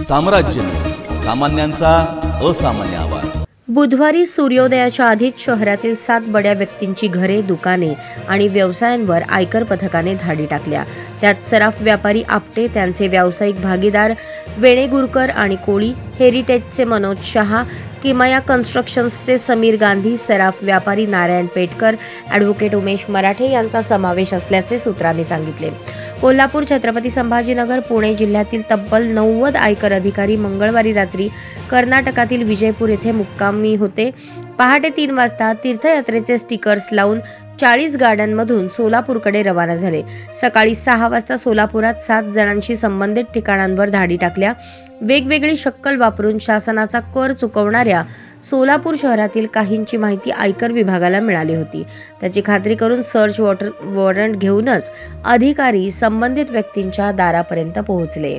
साम्राज्य न्यूज, सामान्यांचा असामान्य आवाज। बुधवारी सूर्योदयाच्या आधीच शहरातील 7 बड्या व्यक्तींची घरे, दुकाने आणि व्यवसायांवर आयकर पथकाने धाडी टाकल्या। त्यात सराफ व्यापारी आपटे, त्यांचे व्यावसायिक भागीदार वेणेगुरकर आणि कोळी, हेरिटेजचे मनोज शहा, किमया कन्स्ट्रक्शन्सचे समीर गांधी, सराफ व्यापारी नारायण पेटकर, ॲडव्होकेट उमेश मराठे यांचा समावेश असल्याचे सूत्रांनी सांगितले। कोल्हापूर, छत्रपती संभाजीनगर, पुणे जिल्ह्यातील तब्बल 90 आयकर अधिकारी मंगळवारी रात्री कर्नाटकातील विजयपूर येथे मुक्कामी होते। पहाटे 3 वाजता तीर्थयात्रेचे स्टिकर्स लावून 40 गाड्यांमधून सोलापूरकडे रवाना झाले। सकाळी 6 वाजता सोलापुरात 7 जणांशी संबंधित ठिकाणांवर धाडी टाकल्या। वेगवेगळी शक्कल वापरून शासनाचा कर चुकवणाऱ्या सोलापूर शहरातील काहींची माहिती आयकर विभागाला मिळाली होती। त्याची खात्री करून सर्च वॉरंट घेऊनच अधिकारी संबंधित व्यक्तींच्या दारापर्यंत पोहोचले।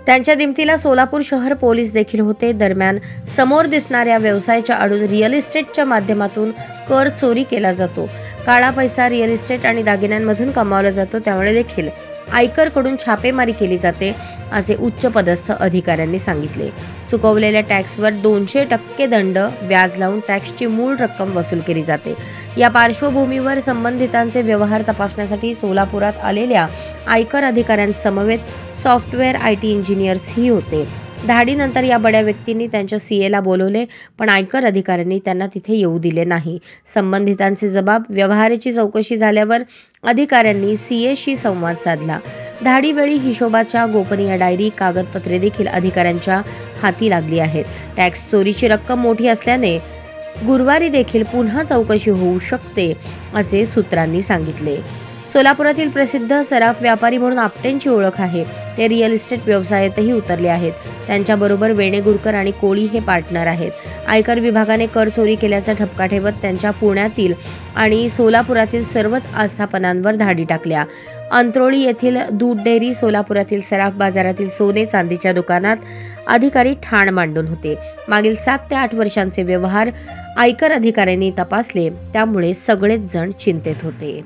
त्यांच्या दिमतीला सोलापूर शहर पोलीस देखील होते। दरम्यान समोर दिसणाऱ्या व्यवसायाच्या आडून रिअल इस्टेटच्या माध्यमातून कर चोरी केला जातो। काळा पैसा रिअल इस्टेट आणि दागिन्यांमधून कमावला जातो, त्यामुळे देखील आयकरकडून छापेमारी केली जाते, असे उच्च पदस्थ अधिकाऱ्यांनी सांगितले। चुकवलेल्या टॅक्सवर 200% दंड, व्याज लावून टॅक्सची मूळ रक्कम वसूल केली जाते। या पार्श्वभूमीवर संबंधितांचे व्यवहार तपासण्यासाठी सोलापुरात आलेल्या आयकर अधिकाऱ्यांसमवेत सॉफ्टवेअर IT इंजिनियर्सही होते। धाडीनंतर या बड्या व्यक्तींनी त्यांच्या CAला बोलवले, पण आयकर अधिकाऱ्यांनी त्यांना तिथे येऊ दिले नाही। संबंधितांचे जबाब, व्यवहाराची चौकशी झाल्यावर अधिकाऱ्यांनी CAशी संवाद साधला। धाडीवेळी हिशोबाच्या गोपनीय डायरी, कागदपत्रे देखील अधिकाऱ्यांच्या हाती लागली आहेत। टॅक्स चोरीची रक्कम मोठी असल्याने गुरुवारी देखील पुन्हा चौकशी होऊ शकते, असे सूत्रांनी सांगितले। सोलापुरातील प्रसिद्ध सराफ व्यापारी म्हणून आपटेंची ओळख आहे। ते रिअल इस्टेट व्यवसायातही उतरले आहेत। त्यांच्याबरोबर वेणेगुरकर आणि कोळी हे पार्टनर आहेत। आयकर विभागाने कर चोरी केल्याचा ठपका ठेवत त्यांच्या पुण्यातील आणि सोलापुरातील सर्वच आस्थापनांवर धाडी टाकल्या। अंत्रोळी येथील दूध डेअरी, सोलापुरातील सराफ बाजारातील सोने चांदीच्या दुकानात अधिकारी ठाण मांडून होते। मागील 7 ते 8 वर्षांचे व्यवहार आयकर अधिकाऱ्यांनी तपासले, त्यामुळे सगळेच जण चिंतेत होते।